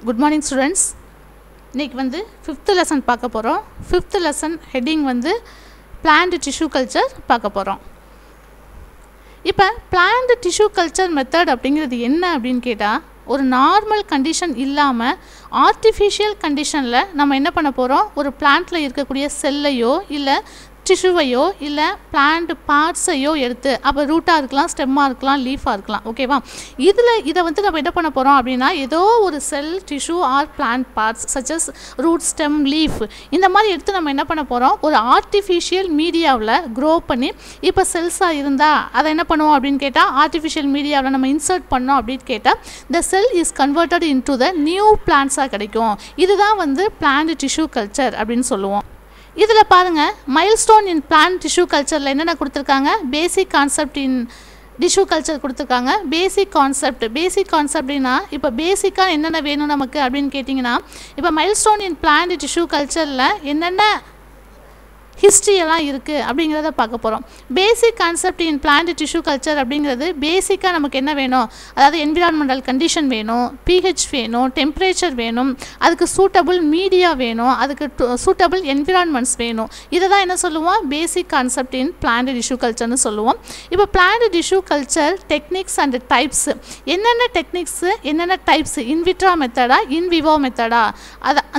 Good morning students. இன்னைக்கு வந்து 5th lesson பார்க்க போறோம். 5th lesson heading வந்து plant tissue culture பார்க்க போறோம். இப்போ plant tissue culture method அப்படிங்கிறது என்ன அப்படினு கேட்டா ஒரு நார்மல் கண்டிஷன் இல்லாம ஆர்ட்டிஃபிஷியல் கண்டிஷன்ல நம்ம என்ன பண்ண போறோம் ஒரு பிளான்ட்ல இருக்கக்கூடிய செல்லையோ இல்ல டிஷ்யூவையோ இல்ல பிளான்ட் பார்ட்ஸையோ எடுத்து அப்ப ரூட்டா இருக்கலாம் ஸ்டெம்மா இருக்கலாம் லீஃபா இருக்கலாம் ஓகேவா இத வந்து நம்ம என்ன பண்ண போறோம் அப்படினா ஏதோ ஒரு cell tissue or plant parts such as root stem leaf இந்த மாதிரி எடுத்து நம்ம என்ன பண்ண போறோம் ஒரு ஆர்ட்டிஃபிஷியல் மீடியாவுல grow பண்ணி இப்ப செல்ஸா இருந்தா அத என்ன பண்ணுவோம் அப்படினு கேட்டா ஆர்ட்டிஃபிஷியல் மீடியாவுல நம்ம இன்சர்ட் பண்ணோம் அப்படினு கேட்டா the cell is converted into the new plants ஆ கிடைக்கும் இதுதான் வந்து plant tissue culture அப்படினு சொல்லுவோம் இதல பாருங்க மைல்ஸ்டோன் இன் plant tissue cultureல என்னென்ன கொடுத்திருக்காங்க basic concept in tissue culture கொடுத்திருக்காங்க பேசிக் கான்செப்ட்னா இப்ப பேசிக்கா என்னென்ன வேணும் நமக்கு அப்படினு கேட்டிங்கனா இப்ப மைல்ஸ்டோன் இன் plant tissue cultureல என்னென்ன history எல்லாம் இருக்கு அப்படிங்கறத பார்க்க போறோம் basic concept in plant tissue culture அப்படிங்கிறது பேசிக்கா நமக்கு என்ன வேணும் அதாவது environmental condition வேணும் pH வேணும் temperature வேணும் அதுக்கு suitable media வேணும் அதுக்கு suitable environments வேணும் இத தான் என்ன சொல்லுவோம் basic concept in plant tissue culture னு சொல்லுவோம் இப்போ plant tissue culture techniques and types என்னென்ன டெக்னிக்ஸ் என்னென்ன types in vitro மெத்தடா in vivo மெத்தடா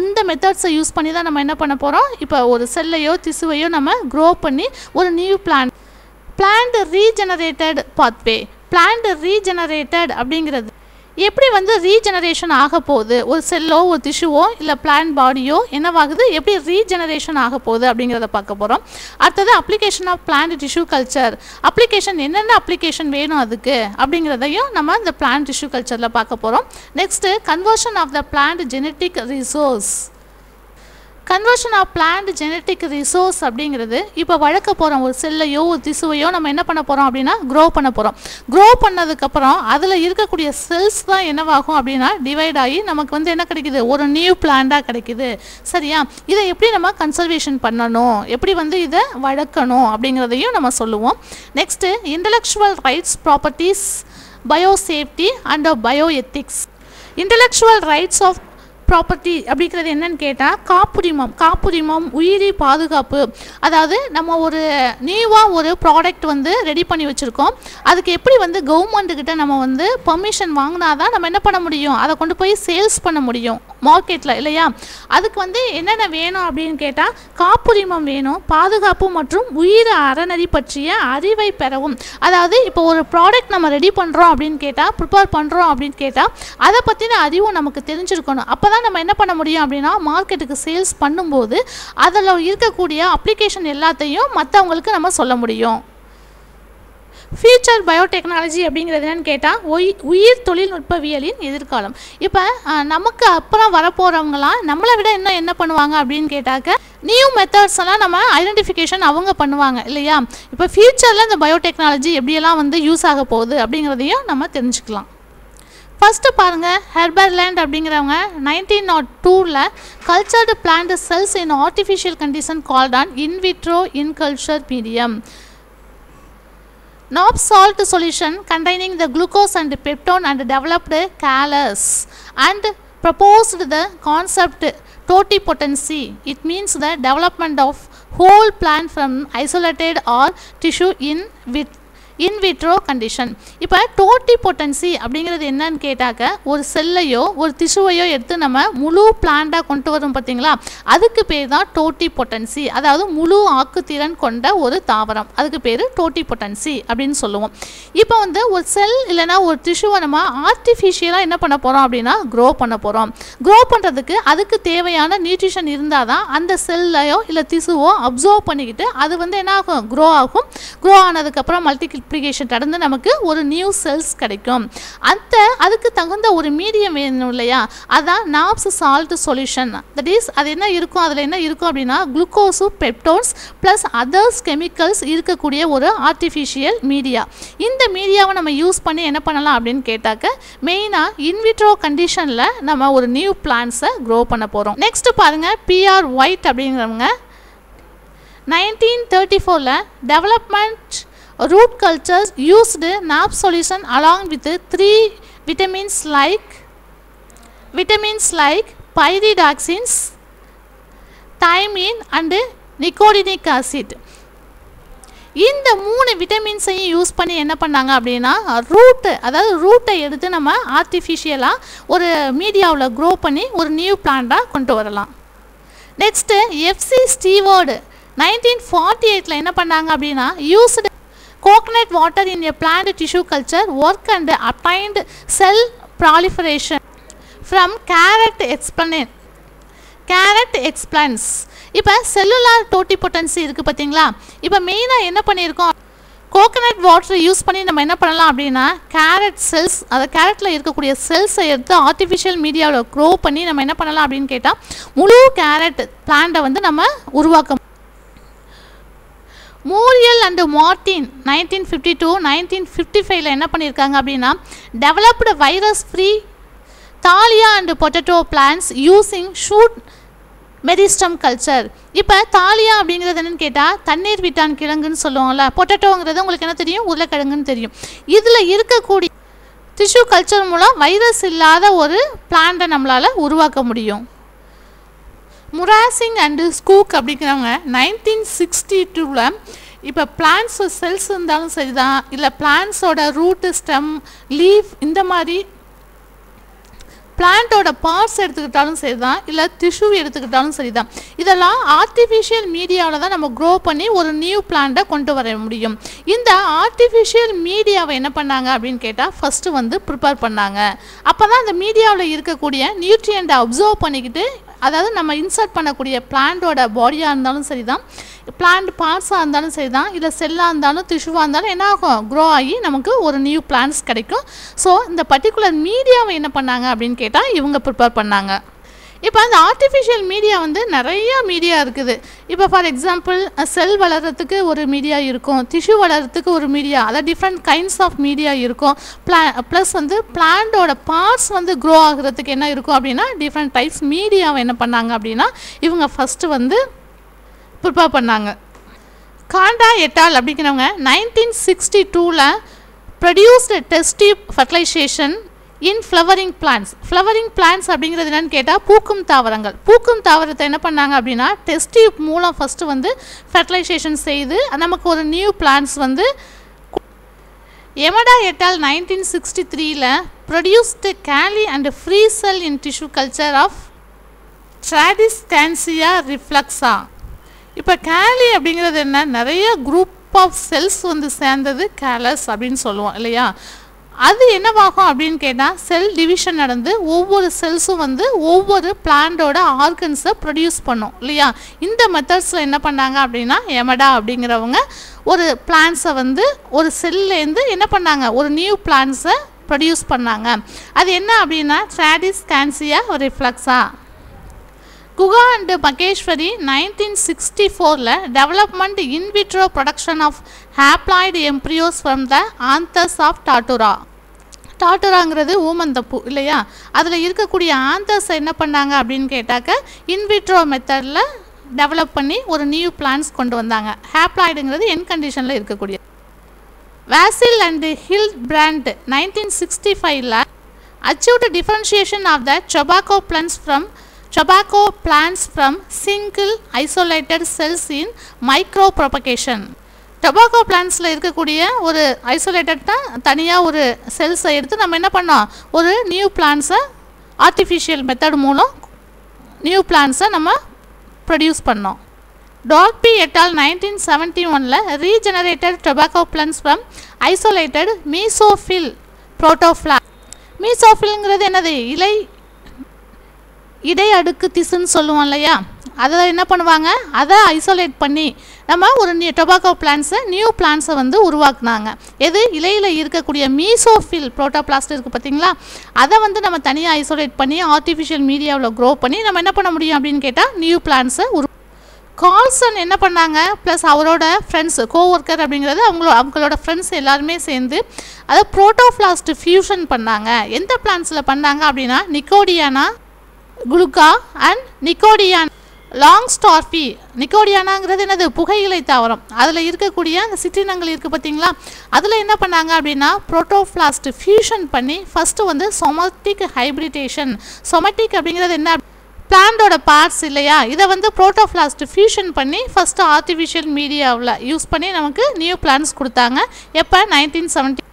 அந்த மெத்தட்ஸ் யூஸ் பண்ணி தான் நம்ம என்ன பண்ண போறோம் இப்போ ஒரு செல்லையோ திசுவையோ நம்ம grow பண்ணி ஒரு new plant regenerated pathway plant regenerated அப்படிங்கிறது எப்படி வந்து ரீஜெனரேஷன் ஆக போகுது ஒரு செல்லோ ஒரு டிஷ்யூவோ இல்ல பிளான்ட் பாடியோ என்னவாகுது எப்படி ரீஜெனரேஷன் ஆக போகுது அப்படிங்கறத பார்க்க போறோம் அடுத்து application of plant tissue culture application என்னென்ன அப்ளிகேஷன் வேணும் அதுக்கு அப்படிங்கறதையும் நம்ம இந்த plant tissue cultureல பார்க்க போறோம் next conversion of the plant genetic resource conversion of plant genetic resource அப்படிங்கிறது இப்போ வளர்க்க போறோம் ஒரு செல்லையோ ஒரு திசுவையோ நம்ம என்ன பண்ண போறோம் அப்படினா grow பண்ண போறோம் grow பண்ணதுக்கு அப்புறம் அதுல இருக்கக்கூடிய செல்ஸ் தான் என்னவாகும் அப்படினா டிவைட் ஆகி நமக்கு வந்து என்ன கிடைக்குது ஒரு நியூ பிளான்ட்டா கிடைக்குது சரியா இதை எப்படி நம்ம கன்சர்வேஷன் பண்ணனும் எப்படி வந்து இத வளர்க்கணும் அப்படிங்கறதையும் நம்ம சொல்லுவோம் next intellectual rights properties biosafety and bioethics intellectual rights of property அப்படிங்கிறது என்னன்னு கேட்டா காப்புரிமம் உயிரி பாதுகாப்பு அதாவது நம்ம ஒரு நியூவா ஒரு ப்ராடக்ட் வந்து ரெடி பண்ணி வச்சிருக்கோம் அதுக்கு எப்படி வந்து கவர்மெண்ட் கிட்ட நம்ம வந்து பெர்மிஷன் வாங்குனாதான் நம்ம என்ன பண்ண முடியும் அதை கொண்டு போய் சேல்ஸ் பண்ண முடியும் மார்க்கெட்ல இல்லையா அதுக்கு வந்து என்னென்ன வேணும் அப்படின்னு கேட்டா காப்புரிமம் வேணும் பாதுகாப்பு மற்றும் உயிர் அறநெறி பற்றிய அறிவை பெறவும் அதாவது இப்போ ஒரு ப்ராடக்ட் நம்ம ரெடி பண்றோம் அப்படின்னு கேட்டா ப்ரிப்பேர் பண்றோம் அப்படின்னு கேட்டா அதை பத்தின அறிவு நமக்கு தெரிஞ்சிருக்கணும் அப்பதான் நம்ம என்ன பண்ண முடியும் அப்படினா மார்க்கெட்டுக்கு சேல்ஸ் பண்ணும்போது அதல இருக்கக்கூடிய அப்ளிகேஷன் எல்லாத்தையும் மத்தவங்களுக்கு நம்ம சொல்ல முடியும் ஃபியூச்சர் பயோடெக்னாலஜி அப்படிங்கிறது என்னன்னு கேட்டா உயிர் தொழில்நுட்பவியலின் எதிர்காலம் இப்போ நமக்கு அப்புறம் வர போறவங்கலாம் நம்மளை விட என்ன பண்ணுவாங்க அப்படினு கேட்டாக்க நியூ மெத்தட்ஸ் எல்லாம் நம்ம ஐடென்டிஃபிகேஷன் அவங்க பண்ணுவாங்க இல்லையா இப்போ ஃபியூச்சர்ல இந்த பயோடெக்னாலஜி எப்படி எல்லாம் வந்து யூஸ் ஆக போகுது அப்படிங்கறதையும் நம்ம தெரிஞ்சுக்கலாம் First பாருங்க ஹெர்பர்லேண்ட் அப்படிங்கறவங்க 1902ல cultured plant cells in artificial condition called an in vitro in culture medium Knob salt solution containing the glucose and peptone and developed callus and proposed the concept totipotency it means the development of whole plant from isolated or tissue in vitro condition இப்போ டோட்டிபோட்டன்சி அப்படிங்கிறது என்னன்னு கேட்டாக்க ஒரு செல்லையோ ஒரு டிஷ்யூவையோ எடுத்து நம்ம முழு பிளான்ட்டா கொண்டு வரோம் பாத்தீங்களா அதுக்கு பேர் தான் டோட்டிபோட்டன்சி அதாவது முழு ஆக்குத்திறன் கொண்ட ஒரு தாவரம் அதுக்கு பேரு டோட்டிபோட்டன்சி அப்படினு சொல்லுவோம் இப்போ வந்து ஒரு செல் இல்லனா ஒரு டிஷ்யூவை நம்ம ஆர்ட்டிஃபிஷியலா என்ன பண்ண போறோம் அப்படினா grow பண்ண போறோம் grow பண்றதுக்கு அதுக்கு தேவையான நியூட்ரிஷன் இருந்தாதான் அந்த செல்லையோ இல்ல டிஷ்யூவோ அப்சர்வ் பண்ணிக்கிட்டு அது வந்து என்ன ஆகும் grow ஆகும் grow ஆனதுக்கு அப்புறம் மல்டிப்ளிகேஷன் நடந்து நமக்கு ஒரு நியூ செல்ஸ் கிடைக்கும் அதுக்கு தகுந்த ஒரு மீடியம் வேணும் இல்லையா அதான் knobs salt solution that is அது என்ன இருக்கும் அதுல என்ன இருக்கும் அப்படினா glucose peptones plus others chemicals இருக்கக்கூடிய ஒரு ஆர்ட்டிஃபிஷியல் மீடியா இந்த மீடியாவை நம்ம யூஸ் பண்ணி என்ன பண்ணலாம் அப்படினு கேட்டாக்க மெயினா இன் விட்ரோ கண்டிஷன்ல நம்ம ஒரு நியூ பிளான்ட்ஸை grow பண்ண போறோம் நெக்ஸ்ட் பாருங்க PR White அப்படிங்கறவங்க 1934ல development root cultures used NAP solution along with 3 vitamins like vitamins like pyridoxines, thiamine and nicotinic acid. இந்த 3 விட்டமின்ஸையும் யூஸ் பண்ணி என்ன பண்ணாங்க அப்படின்னா ரூட்டை எடுத்து நம்ம ஆர்டிஃபிஷியலாக ஒரு மீடியாவில் க்ரோ பண்ணி ஒரு நியூ பிளான்ட்டாக கொண்டு வரலாம். நெக்ஸ்ட்டு எஃப்சி ஸ்டீவர்டு 1948 என்ன பண்ணாங்க அப்படின்னா used coconut water in a plant tissue culture work and obtained cell proliferation from carrot explants. இப்போ செல்லுலார் டோட்டிபொட்டன்சி இருக்குது பார்த்தீங்களா. இப்போ மெயினாக என்ன பண்ணியிருக்கோம், கோகனட் வாட்டர் யூஸ் பண்ணி நம்ம என்ன பண்ணலாம் அப்படின்னா கேரட் செல்ஸ், அதை கேரட்டில் இருக்கக்கூடிய செல்ஸை எடுத்து ஆர்டிஃபிஷியல் மீடியாவில் க்ரோ பண்ணி நம்ம என்ன பண்ணலாம் அப்படின்னு கேட்டால் முழு கேரட் பிளான்ட்டை வந்து நம்ம உருவாக்க. மூரியல் அண்ட் மார்டின் 1952-1955 என்ன பண்ணியிருக்காங்க அப்படின்னா developed virus free dahlia and potato plants using shoot meristem culture. இப்போ தாலியா அப்படிங்கிறது என்னென்னு கேட்டால் தண்ணீர் விட்டான் கிழங்குன்னு சொல்லுவாங்கள்ல, பொட்டேட்டோங்கிறது உங்களுக்கு என்ன தெரியும், உருளைக்கிழங்குன்னு தெரியும். இதில் இருக்கக்கூடிய டிஷ்யூ கல்ச்சர் மூலம் வைரஸ் இல்லாத ஒரு பிளான்ட்டை நம்மளால் உருவாக்க முடியும். முராசிங் அண்டு ஸ்கூக் அப்படிங்கிறவங்க 1962 இப்போ பிளான்ட்ஸ் செல்ஸ் இருந்தாலும் சரி தான், இல்லை பிளான்ட்ஸோட ரூட்டு ஸ்டெம் லீஃப் இந்த மாதிரி பிளான்ட்டோட பார்ட்ஸ் எடுத்துக்கிட்டாலும் சரி தான், இல்லை டிஷ்யூ எடுத்துக்கிட்டாலும் சரி தான், இதெல்லாம் ஆர்டிஃபிஷியல் மீடியாவில் தான் நம்ம க்ரோ பண்ணி ஒரு நியூ பிளான்ட்டை கொண்டு வர முடியும். இந்த ஆர்டிஃபிஷியல் மீடியாவை என்ன பண்ணாங்க அப்படின்னு கேட்டால் ஃபஸ்ட்டு வந்து ப்ரிப்பேர் பண்ணாங்க. அப்போ தான் அந்த மீடியாவில் இருக்கக்கூடிய நியூட்ரியண்ட்டை அப்சர்வ் பண்ணிக்கிட்டு, அதாவது நம்ம இன்சர்ட் பண்ணக்கூடிய பிளான்ட்டோட பாடியாக இருந்தாலும் சரி தான், பிளான்ட் பார்ட்ஸாக இருந்தாலும் சரி தான், இல்லை செல்லாக இருந்தாலும் டிஷ்யூவாக இருந்தாலும் என்ன ஆகும், க்ரோ ஆகி நமக்கு ஒரு நியூ பிளான்ட்ஸ் கிடைக்கும். ஸோ இந்த பர்டிகுலர் மீடியாவை என்ன பண்ணாங்க அப்படின்னு கேட்டால் இவங்க ப்ரிப்பேர் பண்ணாங்க. இப்போ அந்த ஆர்டிஃபிஷியல் மீடியா வந்து நிறைய மீடியா இருக்குது. இப்போ ஃபார் எக்ஸாம்பிள் செல் வளர்கிறதுக்கு ஒரு மீடியா இருக்கும், டிஷ்யூ வளர்கிறதுக்கு ஒரு மீடியா, அதாவது டிஃப்ரெண்ட் கைண்ட்ஸ் ஆஃப் மீடியா இருக்கும். ப்ளஸ் வந்து பிளான்ட்டோட பார்ட்ஸ் வந்து க்ரோ ஆகிறதுக்கு என்ன இருக்கும் அப்படின்னா டிஃப்ரெண்ட் டைப்ஸ் மீடியாவை என்ன பண்ணாங்க அப்படின்னா இவங்க ஃபஸ்ட்டு வந்து ப்ரிப்பேர் பண்ணாங்க. காண்டா எட்டால் அப்படிங்கிறவங்க 1962 ப்ரொடியூஸ்டு டெஸ்ட் டியூப் ஃபர்டிலைசேஷன் இன் ஃப்ளவரிங் பிளான்ட்ஸ். ஃப்ளவரிங் பிளான்ட்ஸ் அப்படிங்கிறது என்னென்னு கேட்டால் பூக்கும் தாவரங்கள். பூக்கும் தாவரத்தை என்ன பண்ணாங்க அப்படின்னா டெஸ்ட் டியூப் மூலம் ஃபஸ்ட்டு வந்து ஃபர்டிலைசேஷன் செய்து நமக்கு ஒரு நியூ பிளான்ட்ஸ் வந்து. எமடா et al 1963 produced callus and free cell in tissue culture of Tradescantia reflexa. இப்போ கேலி அப்படிங்கிறது என்ன, நிறைய குரூப் ஆஃப் செல்ஸ் வந்து சேர்ந்தது கேலஸ் அப்படின்னு சொல்லுவோம் இல்லையா. அது என்னவாகும் அப்படின்னு கேட்டால் செல் டிவிஷன் நடந்து ஒவ்வொரு செல்ஸும் வந்து ஒவ்வொரு பிளான்ட்டோட ஆர்கன்ஸை ப்ரொடியூஸ் பண்ணும் இல்லையா. இந்த மெத்தட்ஸில் என்ன பண்ணாங்க அப்படின்னா எமடா அப்படிங்கிறவங்க ஒரு பிளான்ட்ஸை வந்து ஒரு செல்லேருந்து என்ன பண்ணாங்க ஒரு நியூ பிளான்ட்ஸை ப்ரொடியூஸ் பண்ணாங்க. அது என்ன அப்படின்னா Tradescantia reflexa. Guha and Maheshwari 1964 development in vitro production of haploid embryos from the anthers of Datura. டாட்டுராங்கிறது ஊமந்தப்பூ இல்லையா, அதில் இருக்கக்கூடிய ஆந்தஸை என்ன பண்ணாங்க அப்படின்னு கேட்டாக்க இன்விட்ரோ மெத்தடில் டெவலப் பண்ணி ஒரு நியூ பிளான்ட்ஸ் கொண்டு வந்தாங்க. ஹேப்ளாய்டுங்கிறது என் கண்டிஷனில் இருக்கக்கூடிய. Vasil and Hildebrandt 1965 achieved differentiation of the tobacco plants from single isolated cells in micropropagation. Tobacco பிளான்ட்ஸில் இருக்கக்கூடிய ஒரு ஐசோலேட்டடாக தனியாக ஒரு செல்ஸை எடுத்து நம்ம என்ன பண்ணோம் ஒரு நியூ பிளான்ட்ஸை ஆர்டிஃபிஷியல் மெத்தட் மூலம் நியூ பிளான்ட்ஸை நம்ம ப்ரொடியூஸ் பண்ணோம். டால்பி et al 1971 regenerated tobacco plants from isolated mesophyll protoplast. மீசோஃபில்ங்கிறது என்னது, இடை அடுக்கு திசுன்னு சொல்லுவோம் இல்லையா, அதை என்ன பண்ணுவாங்க அதை ஐசோலேட் பண்ணி நம்ம ஒரு டொபாக்கோ பிளான்ட்ஸை நியூ பிளான்ட்ஸை வந்து உருவாக்குனாங்க. எது இலையில் இருக்கக்கூடிய மீசோஃபில் புரோட்டோபிளாஸ்ட் இருக்குது பார்த்தீங்களா, அதை வந்து நம்ம தனியாக ஐசோலேட் பண்ணி ஆர்டிஃபிஷியல் மீடியாவில் க்ரோ பண்ணி நம்ம என்ன பண்ண முடியும் அப்படின்னு கேட்டால் நியூ பிளான்ட்ஸை கால்சன் என்ன பண்ணாங்க ப்ளஸ் அவரோட ஃப்ரெண்ட்ஸ் கோவொர்க்கர் அப்படிங்கிறது அவங்களோட ஃப்ரெண்ட்ஸ் எல்லாருமே சேர்ந்து அதை புரோட்டோபிளாஸ்ட் ஃபியூஷன் பண்ணாங்க. எந்த பிளான்ட்ஸில் பண்ணாங்க அப்படின்னா நிக்கோடியானா குளுக்கா அண்ட் நிக்கோடியான் லாங் ஸ்டார்ஃபி நிக்கோடியானாங்கிறது என்னது புகையிலை தாவரம். அதில் இருக்கக்கூடிய அந்த சிற்றினங்கள் இருக்குது பார்த்தீங்களா, அதில் என்ன பண்ணாங்க அப்படின்னா புரோட்டோபிளாஸ்ட் ஃபியூஷன் பண்ணி ஃபஸ்ட்டு வந்து சொமட்டிக் ஹைப்ரிடேஷன். சொமட்டிக் அப்படிங்கிறது என்ன, பிளான்டோட பார்ட்ஸ் இல்லையா, இதை வந்து புரோட்டோபிளாஸ்ட் ஃபியூஷன் பண்ணி ஃபஸ்ட்டு ஆர்டிஃபிஷியல் மீடியாவில் யூஸ் பண்ணி நமக்கு நியூ பிளான்ஸ் கொடுத்தாங்க. எப்போ 1970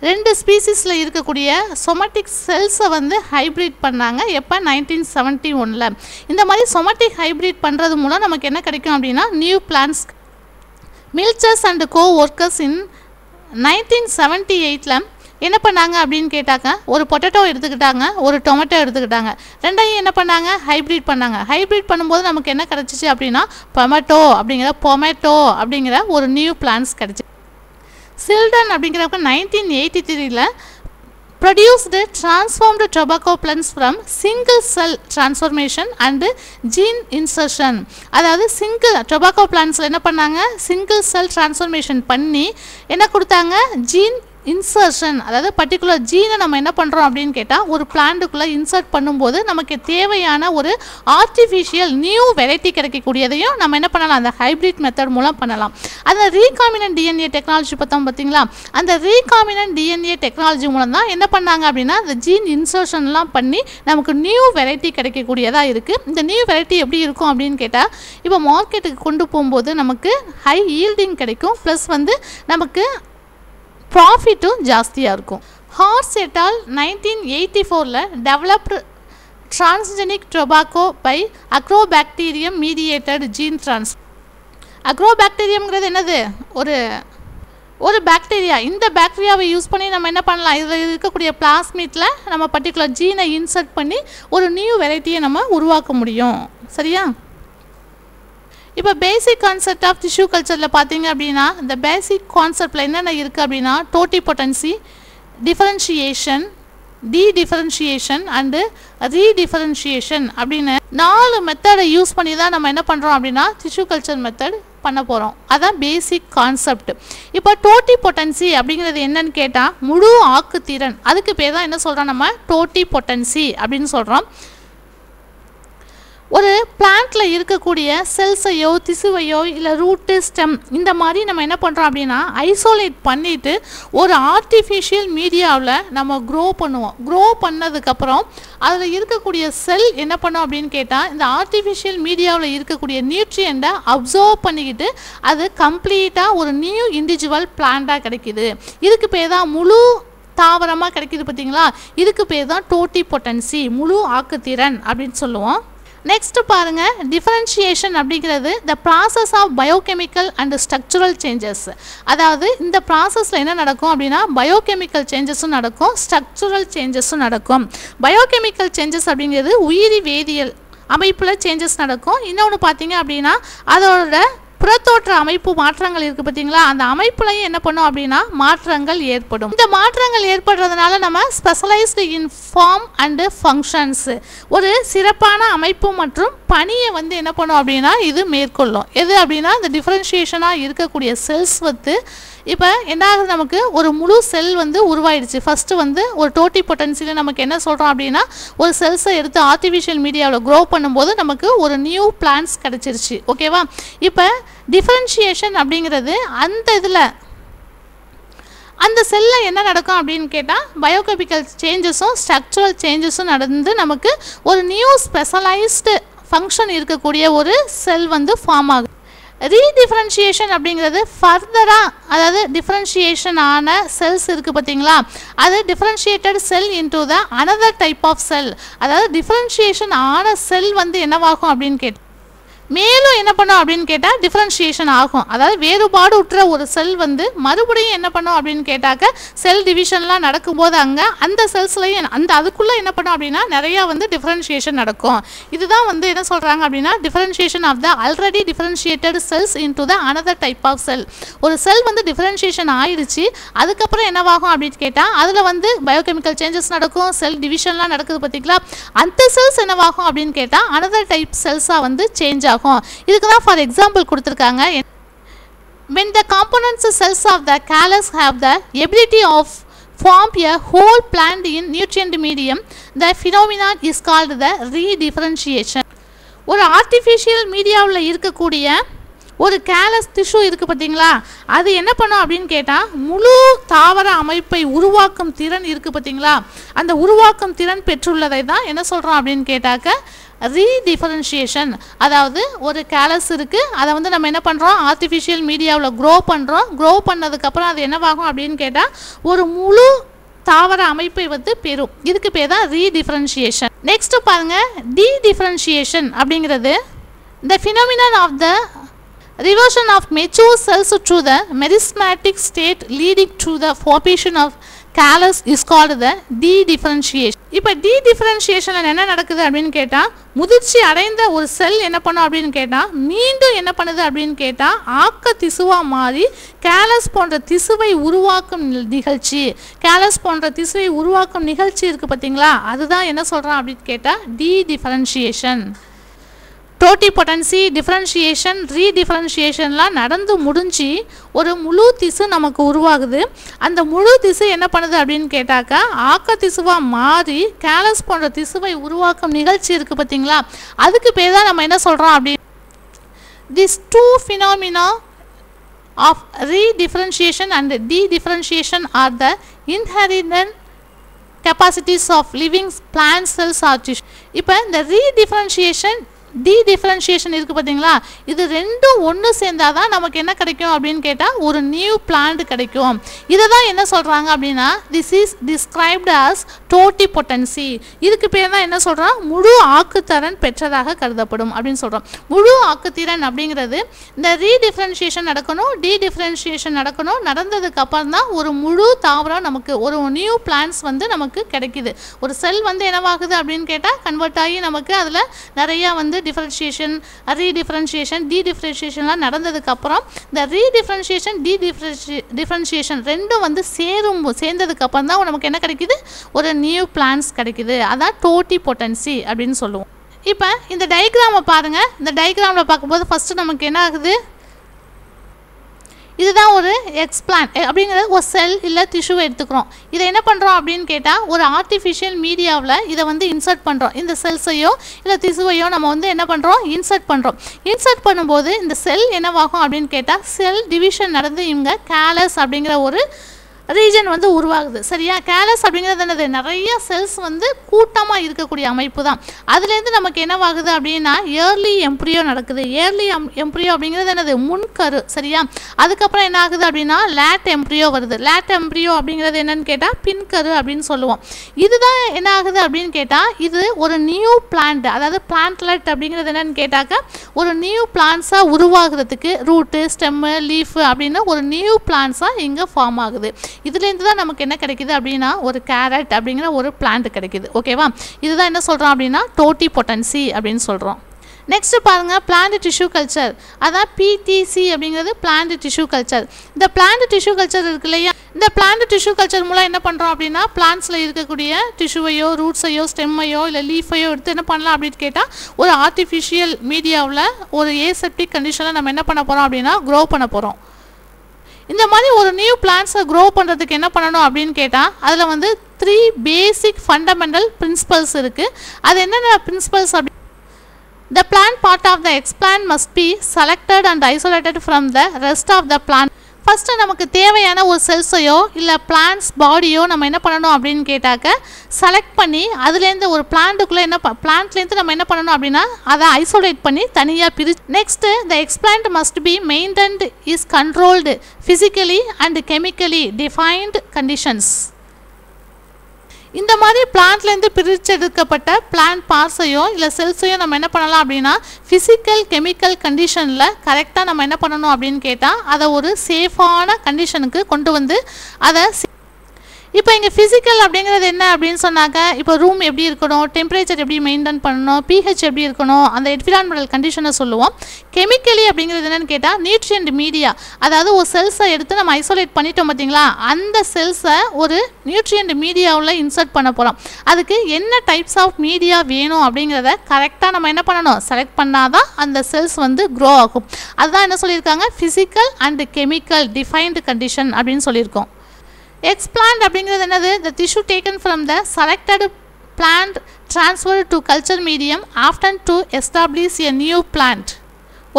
2 ஸ்பீசிஸில் இருக்கக்கூடிய சொமட்டிக் செல்ஸை வந்து ஹைப்ரிட் பண்ணாங்க. எப்போ 1971. இந்த மாதிரி சொமட்டிக் ஹைப்ரிட் பண்ணுறது மூலம் நமக்கு என்ன கிடைக்கும் அப்படின்னா new plants. Melchers and coworkers in 1978 என்ன பண்ணாங்க அப்படின்னு கேட்டாக்க ஒரு பொட்டேட்டோ எடுத்துக்கிட்டாங்க, ஒரு டொமேட்டோ எடுத்துக்கிட்டாங்க, ரெண்டையும் என்ன பண்ணாங்க ஹைப்ரிட் பண்ணாங்க. ஹைப்ரிட் பண்ணும்போது நமக்கு என்ன கிடச்சிச்சு அப்படின்னா பொமேட்டோ அப்படிங்கிற ஒரு நியூ பிளான்ஸ் கிடச்சி. சில்டன் அப்படிங்கிறப்ப 1983 produced transformed tobacco plants from single cell transformation and gene insertion. அதாவது சிங்கிள் டொபாக்கோ பிளான்ட்ஸில் என்ன பண்ணாங்க, சிங்கிள் செல் டிரான்ஸ்ஃபர்மேஷன் பண்ணி என்ன கொடுத்தாங்க, ஜீன் இன்சர்ஷன். அதாவது பர்டிகுலர் ஜீனை நம்ம என்ன பண்ணுறோம் அப்படின்னு கேட்டால் ஒரு பிளான்ட்டுக்குள்ளே இன்சர்ட் பண்ணும்போது நமக்கு தேவையான ஒரு ஆர்டிஃபிஷியல் நியூ வெரைட்டி கிடைக்கக்கூடியதையும் நம்ம என்ன பண்ணலாம், அந்த ஹைப்ரிட் மெத்தட் மூலம் பண்ணலாம். அந்த ரீகாமினன்ட் டிஎன்ஏ டெக்னாலஜி பார்த்தோம் பார்த்தீங்களா, அந்த ரீகாமினன்ட் டிஎன்ஏ டெக்னாலஜி மூலம் தான் என்ன பண்ணாங்க அப்படின்னா அந்த ஜீன் இன்சர்ஷன்லாம் பண்ணி நமக்கு நியூ வெரைட்டி கிடைக்கக்கூடியதாக இருக்குது. இந்த நியூ வெரைட்டி எப்படி இருக்கும் அப்படின்னு கேட்டால் இப்போ மார்க்கெட்டுக்கு கொண்டு போகும்போது நமக்கு ஹை ஈல்டிங் கிடைக்கும், ப்ளஸ் வந்து நமக்கு ப்ராஃபிட்டும் ஜாஸ்தியாக இருக்கும். Horsch et al 1984 developed transgenic tobacco by Agrobacterium mediated gene trans. அக்ரோபாக்டீரியம்ங்கிறது என்னது, ஒரு பாக்டீரியா. இந்த பாக்டீரியாவை யூஸ் பண்ணி நம்ம என்ன பண்ணலாம், இதில் இருக்கக்கூடிய பிளாஸ்மிட்டில் நம்ம பர்டிகுலர் ஜீனை இன்சர்ட் பண்ணி ஒரு நியூ வெரைட்டியை நம்ம உருவாக்க முடியும். சரியா? இப்போ பேசிக் கான்செப்ட் ஆஃப் டிஷ்யூ கல்ச்சரில் பார்த்தீங்க அப்படின்னா இந்த பேசிக் கான்செப்டில் என்னென்ன இருக்குது அப்படின்னா டோட்டிபொட்டன்சி, டிஃபரன்ஷியேஷன், டிஃபரன்ஷியேஷன் அண்டு ரீடிஃபரன்ஷியேஷன் அப்படின்னு 4 மெத்தடை யூஸ் பண்ணி தான் நம்ம என்ன பண்ணுறோம் அப்படின்னா டிஷ்யூ கல்ச்சர் மெத்தட் பண்ண போகிறோம். அதான் பேசிக் கான்செப்ட். இப்போ டோட்டிபொட்டன்சி அப்படிங்கிறது என்னன்னு கேட்டால் முழு ஆக்குத்திறன். அதுக்கு பேர் தான் என்ன சொல்கிறோம், நம்ம டோட்டிபொட்டன்சி அப்படின்னு சொல்கிறோம். ஒரு பிளான்ட்டில் இருக்கக்கூடிய செல்ஸையோ திசுவையோ இல்லை ரூட்டு ஸ்டெம் இந்த மாதிரி நம்ம என்ன பண்ணுறோம் அப்படின்னா ஐசோலேட் பண்ணிவிட்டு ஒரு ஆர்டிஃபிஷியல் மீடியாவில் நம்ம க்ரோ பண்ணுவோம். க்ரோ பண்ணதுக்கப்புறம் அதில் இருக்கக்கூடிய செல் என்ன பண்ணோம் அப்படின்னு கேட்டால் இந்த ஆர்டிஃபிஷியல் மீடியாவில் இருக்கக்கூடிய நியூட்ரியண்ட்டை அப்சர்வ் பண்ணிக்கிட்டு அது கம்ப்ளீட்டாக ஒரு நியூ இண்டிவிஜுவல் பிளான்ட்டாக கிடைக்கிது. இதுக்கு பேர் தான் முழு தாவரமாக கிடைக்கிது பார்த்தீங்களா, இதுக்கு பேர் தான் டோட்டிபொட்டன்சி, முழு ஆக்குத்திறன் அப்படின்னு சொல்லுவோம். நெக்ஸ்ட் பாருங்க, டிஃபரன்ஷியேஷன் அப்படிங்கிறது the process of biochemical and structural changes. அதாவது இந்த ப்ராசஸில் என்ன நடக்கும் அப்படின்னா பயோகெமிக்கல் சேஞ்சஸும் நடக்கும், ஸ்ட்ரக்சுரல் சேஞ்சஸும் நடக்கும். பயோகெமிக்கல் சேஞ்சஸ் அப்படிங்கிறது உயிரி வேதியியல் அமைப்பில் சேஞ்சஸ் நடக்கும். இன்னொன்று பார்த்தீங்க அப்படின்னா அதோட புறத்தோற்ற அமைப்பு மாற்றங்கள் இருக்குது பார்த்தீங்களா, அந்த அமைப்புலையும் என்ன பண்ணும் அப்படின்னா மாற்றங்கள் ஏற்படும். இந்த மாற்றங்கள் ஏற்படுறதுனால நம்ம specialised in form and functions, ஒரு சிறப்பான அமைப்பு மற்றும் பணியை வந்து என்ன பண்ணும் அப்படின்னா இது மேற்கொள்ளும். எது அப்படின்னா இந்த டிஃபரன்ஷியேஷனாக இருக்கக்கூடிய செல்ஸ் வந்து இப்போ என்ன ஆகுது, நமக்கு ஒரு முழு செல் வந்து உருவாயிடுச்சு. ஃபஸ்ட்டு வந்து ஒரு டோட்டிபொட்டன்சியில் நமக்கு என்ன சொல்கிறோம் அப்படின்னா ஒரு செல்ஸை எடுத்து ஆர்டிஃபிஷியல் மீடியாவில் க்ரோ பண்ணும்போது நமக்கு ஒரு நியூ பிளான்ஸ் கிடச்சிருச்சு. ஓகேவா? இப்போ டிஃபரன்ஷியேஷன் அப்படிங்கிறது அந்த இதில் அந்த செல்லில் என்ன நடக்கும் அப்படின்னு கேட்டால் பயோகெமிக்கல் சேஞ்சஸும் ஸ்ட்ரக்சுரல் சேஞ்சஸும் நடந்து நமக்கு ஒரு நியூ ஸ்பெஷலைஸ்டு ஃபங்க்ஷன் இருக்கக்கூடிய ஒரு செல் வந்து ஃபார்ம் ஆகுது. ரீடிஃபரன்ஷியேஷன் அப்படிங்கிறது ஃபர்தராக, அதாவது டிஃபரன்ஷியேஷன் ஆன செல்ஸ் இருக்குது பார்த்தீங்களா, அது differentiated cell into the another type of cell. அதாவது டிஃபரன்ஷியேஷன் ஆன செல் வந்து என்னவாகும் அப்படின்னு கேட்டால் மேலும் என்ன பண்ணும் அப்படின்னு கேட்டால் டிஃபரன்ஷியேஷன் ஆகும். அதாவது வேறுபாடு உற்ற ஒரு செல் வந்து மறுபடியும் என்ன பண்ணும் அப்படின்னு கேட்டாக்க செல் டிவிஷன்லாம் நடக்கும்போது அங்கே அந்த செல்ஸ்லையும் அதுக்குள்ளே என்ன பண்ணும் அப்படின்னா நிறையா வந்து டிஃபரன்ஷியேஷன் நடக்கும். இதுதான் வந்து என்ன சொல்கிறாங்க அப்படின்னா differentiation of the already differentiated cells into the another type of cell. ஒரு செல் வந்து டிஃபரன்ஷியேஷன் ஆயிடுச்சு, அதுக்கப்புறம் என்னவாகும் அப்படின்னு கேட்டால் அதில் வந்து பயோகெமிக்கல் சேஞ்சஸ் நடக்கும், செல் டிவிஷன்லாம் நடக்குது பார்த்தீங்களா, அந்த செல்ஸ் என்னவாகும் அப்படின்னு கேட்டால் அனதர் டைப் செல்ஸாக வந்து சேஞ்ச் ஆகும். இதுக்கு தான் ஃபார் எக்ஸாம்பிள் கொடுத்துருக்காங்க. when the components cells of the callus have the ability of form a whole plant in nutrient medium, the phenomenon is called the redifferentiation. ஒரு ஆர்டிஃபிஷியல் மீடியாவில் இருக்கக்கூடிய ஒரு கேலஸ் டிஷ்யூ இருக்குது பார்த்தீங்களா, அது என்ன பண்ணும் அப்படின்னு கேட்டால் முழு தாவர அமைப்பை உருவாக்கும் திறன் இருக்குது பார்த்தீங்களா, அந்த உருவாக்கும் திறன் பெற்றுள்ளதை தான் என்ன சொல்கிறோம் அப்படின்னு கேட்டாக்க ரீடிஃபரன்ஷியேஷன். அதாவது ஒரு கேலஸ் இருக்குது, அதை வந்து நம்ம என்ன பண்ணுறோம் ஆர்டிஃபிஷியல் மீடியாவில் க்ரோ பண்ணுறோம். க்ரோ பண்ணதுக்கப்புறம் அது என்னவாகும் அப்படின்னு கேட்டால் ஒரு முழு தாவர அமைப்பை வந்து பெறும். இதுக்கு பேர் தான் ரீடிஃபரன்ஷியேஷன். நெக்ஸ்ட்டு பாருங்கள், டீடிஃபரன்ஷியேஷன் அப்படிங்கிறது the phenomenon of the reversion of mature cells to the meristematic state leading to the formation of callus is called the de-differentiation. இப்போ de-differentiationல என்ன நடக்குது அப்படின்னு கேட்டால் முதிர்ச்சி அடைந்த ஒரு செல் என்ன பண்ணும் அப்படின்னு கேட்டால் மீண்டும் என்ன பண்ணுது அப்படின்னு கேட்டால் ஆக்க திசுவாக மாறி கேலஸ் போன்ற திசுவை உருவாக்கும் நிகழ்ச்சி, கேலஸ் போன்ற திசுவை உருவாக்கும் நிகழ்ச்சி இருக்குது பார்த்தீங்களா, அதுதான் என்ன சொல்கிறோம் அப்படின்னு கேட்டால் de-differentiation. டோட்டிபொட்டன்சி, டிஃப்ரென்ஷியேஷன், ரீடிஃப்ரென்ஷியேஷன்லாம் நடந்து முடிஞ்சு ஒரு முழு திசு நமக்கு உருவாகுது. அந்த முழு திசு என்ன பண்ணுது அப்படின்னு கேட்டாக்கா ஆக்க திசுவாக மாறி கேலஸ் போன்ற திசுவை உருவாக்கும் நிகழ்ச்சி இருக்குது பார்த்தீங்களா, அதுக்கு பேர் தான் நம்ம என்ன சொல்கிறோம் அப்படி. These two phenomena of redifferentiation and de-differentiation are the inherent capacities of living plant cells or tissue. இப்போ இந்த ரீடிஃப்ரென்ஷியேஷன் டீடிஃபரன்ஷியேஷன் இருக்குது பார்த்தீங்களா, இது ரெண்டும் ஒன்று சேர்ந்தால் தான் நமக்கு என்ன கிடைக்கும் அப்படின்னு கேட்டால் ஒரு நியூ பிளான்ட் கிடைக்கும். இதை தான் என்ன சொல்கிறாங்க அப்படின்னா this is described as totipotency. இதுக்கு பேர் தான் என்ன சொல்கிறோம் முழு ஆக்குத்திறன் பெற்றதாக கருதப்படும் அப்படின்னு சொல்கிறோம். முழு ஆக்குத்திறன் அப்படிங்கிறது இந்த ரீடிஃபரன்ஷியேஷன் நடக்கணும், டீடிஃபரன்ஷியேஷன் நடக்கணும், நடந்ததுக்கு அப்புறம் தான் ஒரு முழு தாவரம் நமக்கு ஒரு நியூ பிளான்ட்ஸ் வந்து நமக்கு கிடைக்குது. ஒரு செல் வந்து என்னவாகுது அப்படின்னு கேட்டால் கன்வெர்ட் ஆகி நமக்கு அதில் நிறையா வந்து டிஃபரன்ஷியேஷன், ரீடிஃபரன்ஷியேஷன், டீடிஃபரன்ஷியேஷன்லாம் நடந்ததுக்கப்புறம் இந்த ரீடிஃபரன்ஷியேஷன், டிஃபரன்ஷியேஷன் ரெண்டும் வந்து சேர்ந்ததுக்கப்புறம் தான் நமக்கு என்ன கிடைக்குது ஒரு நியூ பிளான்ட்ஸ் கிடைக்குது. அதான் டோட்டிபொட்டன்சி அப்படின்னு சொல்லுவோம். இப்போ இந்த டயக்ராமை பாருங்கள். இந்த டயக்ராமில் பார்க்கும்போது ஃபஸ்ட்டு நமக்கு என்ன ஆகுது, இதுதான் ஒரு எக்ஸ்பிளான்ட் அப்படிங்கிறது ஒரு செல் இல்லை டிஷ்யூவை எடுத்துக்கிறோம். இதை என்ன பண்ணுறோம் அப்படின்னு கேட்டால் ஒரு ஆர்டிஃபிஷியல் மீடியாவில் இதை வந்து இன்சர்ட் பண்ணுறோம். இந்த செல்ஸையோ இல்லை திசுவையோ நம்ம வந்து என்ன பண்ணுறோம் இன்சர்ட் பண்ணுறோம். இன்சர்ட் பண்ணும்போது இந்த செல் என்னவாகும் அப்படின்னு கேட்டால் செல் டிவிஷன் நடந்து இவங்க கேலஸ் அப்படிங்கிற ஒரு ரீஜன் வந்து உருவாகுது. சரியா, கேலஸ் அப்படிங்கிறது என்னது நிறைய செல்ஸ் வந்து கூட்டமாக இருக்கக்கூடிய அமைப்பு தான். அதுலேருந்து நமக்கு என்னவாகுது அப்படின்னா இயர்லி எம்ப்ரியோ நடக்குது. இயர்லி எம்ப்ரியோ அப்படிங்கிறது என்னது முன்கரு. சரியா, அதுக்கப்புறம் என்ன ஆகுது அப்படின்னா லேட் எம்ப்ரியோ வருது. லேட் எம்ப்ரியோ அப்படிங்கிறது என்னன்னு கேட்டால் பின்கரு அப்படின்னு சொல்லுவோம். இதுதான் என்ன ஆகுது அப்படின்னு கேட்டால் இது ஒரு நியூ பிளான்ட், அதாவது பிளான்ட்லெட் அப்படிங்கிறது என்னன்னு கேட்டாக்கா ஒரு நியூ பிளான்ட்ஸாக உருவாகிறதுக்கு ரூட்டு, ஸ்டெம்மு, லீஃபு அப்படின்னு ஒரு நியூ பிளான்ட்ஸாக இங்கே ஃபார்ம் ஆகுது. இதுலேருந்து தான் நமக்கு என்ன கிடைக்குது அப்படின்னா ஒரு கேரட் அப்படிங்கிற ஒரு பிளான்ட் கிடைக்குது. ஓகேவா, இதுதான் என்ன சொல்கிறோம் அப்படின்னா டோட்டிபொட்டன்சி அப்படின்னு சொல்கிறோம். நெக்ஸ்ட் பாருங்கள் பிளான்ட் டிஷ்யூ கல்ச்சர், அதான் பிடிசி அப்படிங்கிறது பிளான்ட் டிஷ்யூ கல்ச்சர். இந்த பிளான்ட் டிஷ்யூ கல்ச்சர் இருக்கு இல்லையா, இந்த பிளான்ட் டிஷ்யூ கல்ச்சர் மூலம் என்ன பண்ணுறோம் அப்படின்னா பிளான்ட்ஸில் இருக்கக்கூடிய டிஷ்யூவையோ ரூட்ஸையோ ஸ்டெம்மையோ இல்லை லீஃபையோ எடுத்து என்ன பண்ணலாம் அப்படின்னு கேட்டால் ஒரு ஆர்டிஃபிஷியல் மீடியாவில் ஒரு ஏசெப்டிக் கண்டிஷனில் நம்ம என்ன பண்ண போகிறோம் அப்படின்னா க்ரோ பண்ண போகிறோம். இந்த மாதிரி ஒரு நியூ பிளான்ட்ஸை க்ரோ பண்ணுறதுக்கு என்ன பண்ணணும் அப்படின்னு கேட்டால் அதில் வந்து 3 பேசிக் ஃபண்டமெண்டல் பிரின்சிபல்ஸ் இருக்குது. அது என்னென்ன பிரின்சிபல்ஸ் அப்படி The plant part of the explant must be selected and isolated from the rest of the plant. First நமக்கு தேவையான ஒரு செல்ஸையோ இல்லை பிளான்ட்ஸ் பாடியோ நம்ம என்ன பண்ணணும் அப்படின்னு கேட்டாக்க செலக்ட் பண்ணி அதுலேருந்து ஒரு பிளான்ட்டுக்குள்ளே பிளான்ட்லேருந்து நம்ம என்ன பண்ணணும் அப்படின்னா அதை ஐசோலேட் பண்ணி தனியாக next the explant must be maintained is controlled physically and chemically defined conditions. இந்த மாதிரி பிளான்ட்லேருந்து பிரிச்செடுக்கப்பட்ட பிளான்ட் பார்ட்ஸையோ இல்லை செல்ஸையோ நம்ம என்ன பண்ணலாம் அப்படின்னா ஃபிசிக்கல் கெமிக்கல் கண்டிஷனில் கரெக்டாக நம்ம என்ன பண்ணணும் அப்படின்னு கேட்டால் அதை ஒரு சேஃபான கண்டிஷனுக்கு கொண்டு வந்து அதை இப்போ இங்கே ஃபிசிக்கல் அப்படிங்கிறது என்ன அப்படின்னு சொன்னாக்க இப்போ ரூம் எப்படி இருக்கணும், டெம்பரேச்சர் எப்படி மெயின்டைன் பண்ணணும், பிஹெச் எப்படி இருக்கணும், அந்த என்விரான்மெண்டல் கண்டிஷனை சொல்லுவோம். கெமிக்கலி அப்படிங்கிறது என்னென்னு கேட்டால் நியூட்ரியன்ட் மீடியா, அதாவது ஒரு செல்ஸை எடுத்து நம்ம ஐசோலேட் பண்ணிட்டோம் பார்த்தீங்களா, அந்த செல்ஸை ஒரு நியூட்ரியன்ட் மீடியாவில் இன்சர்ட் பண்ண போகிறோம். அதுக்கு என்ன டைப்ஸ் ஆஃப் மீடியா வேணும் அப்படிங்கிறத கரெக்டாக நம்ம என்ன பண்ணணும் செலக்ட் பண்ணால் தான் அந்த செல்ஸ் வந்து க்ரோ ஆகும். அதுதான் என்ன சொல்லியிருக்காங்க physical and chemical defined condition அப்படின்னு சொல்லியிருக்கோம். எக்ஸ்பிளான்ட் அப்படிங்கிறது என்னது the tissue taken from the selected plant transferred to culture medium often to establish a new plant.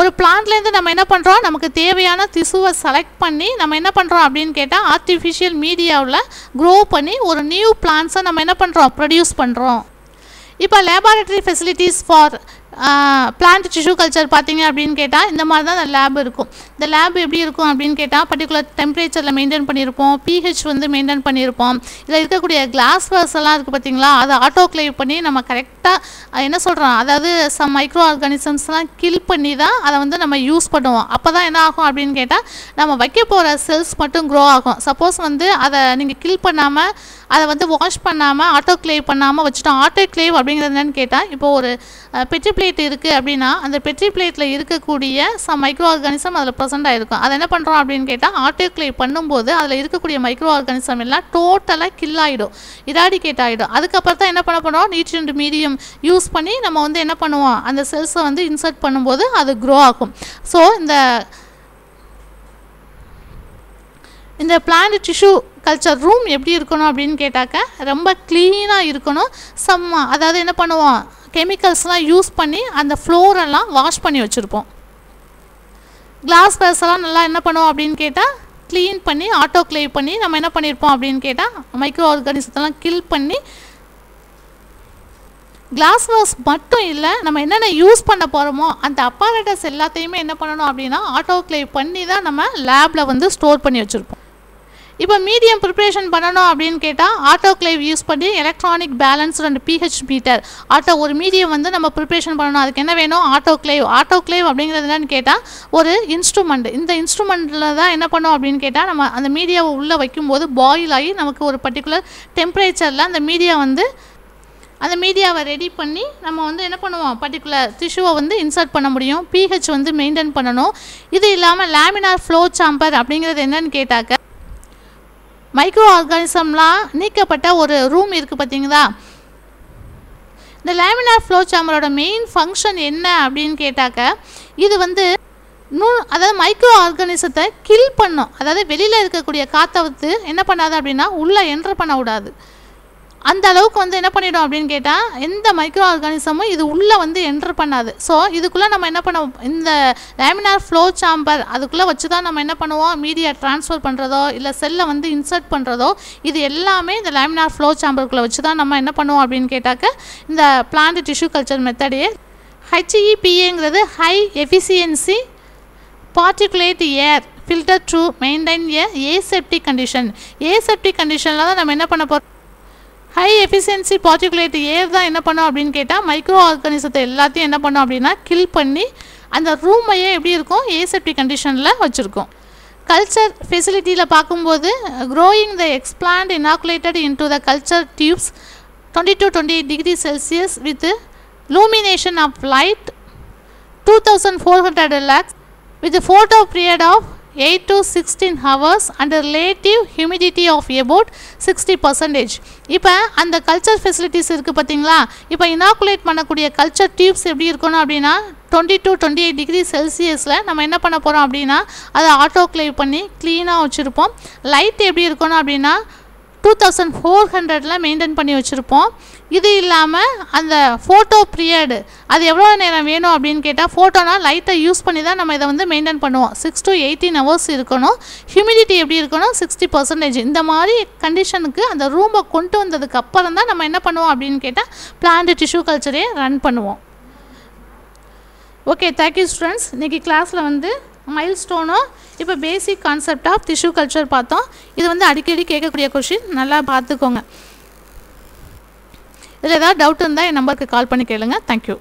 ஒரு பிளான்ட்லேருந்து நம்ம என்ன பண்ணுறோம், நமக்கு தேவையான திசுவை செலக்ட் பண்ணி நம்ம என்ன பண்ணுறோம் அப்படின்னு கேட்டால் ஆர்டிஃபிஷியல் மீடியாவில் க்ரோ பண்ணி ஒரு நியூ பிளான்ட்ஸை நம்ம என்ன பண்ணுறோம், ப்ரொடியூஸ் பண்ணுறோம். இப்போ laboratory facilities for plant tissue culture பார்த்தீங்க அப்படின்னு கேட்டால் இந்த மாதிரி தான் அந்த லேப் இருக்கும். இந்த லேப் எப்படி இருக்கும் அப்படின்னு கேட்டால் பர்டிகுலர் டெம்பரேச்சரில் மெயின்டைன் பண்ணியிருப்போம், பிஹெச் வந்து மெயின்டைன் பண்ணியிருப்போம். இதில் இருக்கக்கூடிய கிளாஸ் வேர்ஸ் எல்லாம் இருக்குது பார்த்தீங்களா, அதை ஆட்டோக்ளேவ் பண்ணி நம்ம கரெக்டாக என்ன சொல்கிறோம், அதாவது சம் மைக்ரோ ஆர்கானிசம்ஸ்லாம் கில் பண்ணி தான் அதை வந்து நம்ம யூஸ் பண்ணுவோம். அப்போ தான் என்ன ஆகும் அப்படின்னு கேட்டால் நம்ம வைக்க போகிற செல்ஸ் மட்டும் க்ரோ ஆகும். சப்போஸ் வந்து அதை நீங்கள் கில் பண்ணாமல் அதை வந்து வாஷ் பண்ணாமல் ஆட்டோக்ளேவ் பண்ணாமல் வச்சுட்டோம். ஆட்டோக்ளேவ் அப்படிங்கிறது என்னன்னு கேட்டால் இப்போ ஒரு பெட்ரி பிளேட் இருக்குது அப்படின்னா அந்த பெட்ரி பிளேட்டில் இருக்கக்கூடிய சம் மைக்ரோ ஆர்கானிசம் அதில் ப்ரெசென்ட் ஆகிருக்கும். அதை என்ன பண்ணுறோம் அப்படின்னு கேட்டால் ஆட்டோக்ளேவ் பண்ணும்போது அதில் இருக்கக்கூடிய மைக்ரோ ஆர்கானிசம் எல்லாம் டோட்டலாக கில் ஆகிடும், இராடிகேட் ஆகிடும். அதுக்கப்புறம் தான் என்ன பண்ண போகிறோம், நியூட்ரியன்ட் மீடியம் யூஸ் பண்ணி நம்ம வந்து என்ன பண்ணுவோம், அந்த செல்ஸை வந்து இன்சர்ட் பண்ணும்போது அது க்ரோ ஆகும். ஸோ இந்த பிளான்ட் டிஷ்யூ கல்ச்சர் ரூம் எப்படி இருக்கணும் அப்படின்னு கேட்டாக்க ரொம்ப க்ளீனாக இருக்கணும். அதாவது என்ன பண்ணுவோம், கெமிக்கல்ஸ்லாம் யூஸ் பண்ணி அந்த ஃப்ளோரெல்லாம் வாஷ் பண்ணி வச்சுருப்போம். கிளாஸ் வேர்ஸ்லாம் நல்லா என்ன பண்ணுவோம் அப்படின்னு கேட்டால் க்ளீன் பண்ணி ஆட்டோக்ளேவ் பண்ணி நம்ம என்ன பண்ணியிருப்போம் அப்படின்னு கேட்டால் மைக்ரோ ஆர்கானிசத்தெல்லாம் கில் பண்ணி. கிளாஸ் வேர்ஸ் மட்டும் இல்லை, நம்ம என்னென்ன யூஸ் பண்ண போகிறோமோ அந்த அப்பாரட்டஸ் எல்லாத்தையுமே என்ன பண்ணணும் அப்படின்னா ஆட்டோக்ளேவ் பண்ணி தான் நம்ம லேபில் வந்து ஸ்டோர் பண்ணி வச்சுருப்போம். இப்போ மீடியம் ப்ரிப்ரேஷன் பண்ணணும் அப்படின்னு கேட்டால் ஆட்டோக்ளேவ் யூஸ் பண்ணி electronic balance and pH meter ஒரு மீடியம் வந்து நம்ம ப்ரிப்ரேஷன் பண்ணணும். அதுக்கு என்ன வேணும், ஆட்டோக்ளேவ் அப்படிங்கிறது என்னன்னு கேட்டால் ஒரு இன்ஸ்ட்ருமெண்ட். இந்த இன்ஸ்ட்ருமெண்ட்டில் தான் என்ன பண்ணோம் அப்படின்னு கேட்டால் நம்ம அந்த மீடியாவை உள்ளே வைக்கும்போது பாயில் ஆகி நமக்கு ஒரு பர்டிகுலர் டெம்பரேச்சரில் அந்த மீடியாவை ரெடி பண்ணி நம்ம வந்து என்ன பண்ணுவோம், பர்டிகுலர் டிஷ்யூவை வந்து இன்சர்ட் பண்ண முடியும். பிஹெச் வந்து மெயின்டைன் பண்ணணும். இது இல்லாமல் லேமினார் ஃப்ளோ சாம்பர் அப்படிங்கிறது என்னன்னு கேட்டாக்க மைக்ரோ ஆர்கானிசம்லாம் நீக்கப்பட்ட ஒரு ரூம் இருக்குது பார்த்தீங்களா. இந்த லேமினார் ஃப்ளோ சாம்பரோட மெயின் ஃபங்க்ஷன் என்ன அப்படின்னு கேட்டாக்க இது வந்து அதாவது மைக்ரோ ஆர்கானிசத்தை கில் பண்ணும். அதாவது வெளியில் இருக்கக்கூடிய காற்றை வந்து என்ன பண்ணாது அப்படின்னா உள்ளே என்ட்ரு பண்ண விடாது. அந்த அளவுக்கு வந்து என்ன பண்ணிடும் அப்படின்னு கேட்டால் எந்த மைக்ரோ ஆர்கானிசமும் இது உள்ளே வந்து என்ட்ரு பண்ணாது. ஸோ இதுக்குள்ளே நம்ம என்ன பண்ணுவோம், இந்த லேமினார் ஃப்ளோ சாம்பர் அதுக்குள்ளே வச்சு தான் நம்ம என்ன பண்ணுவோம், மீடியா ட்ரான்ஸ்ஃபர் பண்ணுறதோ இல்லை செல்லை வந்து இன்சர்ட் பண்ணுறதோ இது எல்லாமே இந்த லேமினார் ஃப்ளோ சாம்பருக்குள்ளே வச்சு தான் நம்ம என்ன பண்ணுவோம் அப்படின்னு கேட்டாக்க இந்த பிளான்ட் டிஷ்யூ கல்ச்சர் மெத்தடே. HEPAங்கிறது high efficiency particulate air filter to maintain aseptic condition. Aseptic கண்டிஷனில் தான் நம்ம என்ன பண்ண போகிறோம், ஹை எஃபிஷியன்சி பார்ட்டிகுலேட் ஏர் தான் என்ன பண்ணோம் அப்படின்னு கேட்டால் மைக்ரோ ஆர்கானிசத்தை எல்லாத்தையும் என்ன பண்ணோம் அப்படின்னா கில் பண்ணி அந்த ரூமையே எப்படி இருக்கும், ஏசெப்டிக் கண்டிஷனில் வச்சுருக்கோம். கல்ச்சர் ஃபெசிலிட்டியில் பார்க்கும்போது growing the explant இனாக்குலேட்டட் into the culture tubes 20 to 28 degrees Celsius with illumination of light 2400 lux with a photo period of 8 to 16 hours and relative humidity of about 60%. இப்போ அந்த கல்ச்சர் ஃபெசிலிட்டிஸ் இருக்குது பார்த்தீங்களா. இப்போ inoculate பண்ணக்கூடிய culture tubes எப்படி இருக்கணும் அப்படின்னா 20 to 28 degrees Celsiusல நம்ம என்ன பண்ண போகிறோம் அப்படின்னா அதை ஆட்டோக்ளேவ் பண்ணி க்ளீனாக வச்சுருப்போம். லைட் எப்படி இருக்கணும் அப்படின்னா 2400 மெயின்டைன் பண்ணி வச்சுருப்போம். இது இல்லாமல் அந்த ஃபோட்டோ பீரியடு அது எவ்வளோ நேரம் வேணும் அப்படின்னு கேட்டால் ஃபோட்டோனா லைட்டை யூஸ் பண்ணி தான் நம்ம இதை வந்து மெயின்டைன் பண்ணுவோம். 6 to 18 hours இருக்கணும். ஹியூமிடிட்டி எப்படி இருக்கணும், 60%. இந்த மாதிரி கண்டிஷனுக்கு அந்த ரூமை கொண்டு வந்ததுக்கு அப்புறம் தான் நம்ம என்ன பண்ணுவோம் அப்படின்னு கேட்டால் பிளான்ட் டிஷ்யூ கல்ச்சரே ரன் பண்ணுவோம். Okay, thank you students. இன்றைக்கி கிளாஸில் வந்து மைல்ஸ்டோனும் இப்போ basic concept of tissue culture பார்த்தோம். இது வந்து அடிக்கடி கேட்கக்கூடிய கொஷின், நல்லா பார்த்துக்கோங்க. இதில் ஏதாவது டவுட் இருந்தால் என் நம்பருக்கு கால் பண்ணி கேளுங்க. தேங்க்யூ.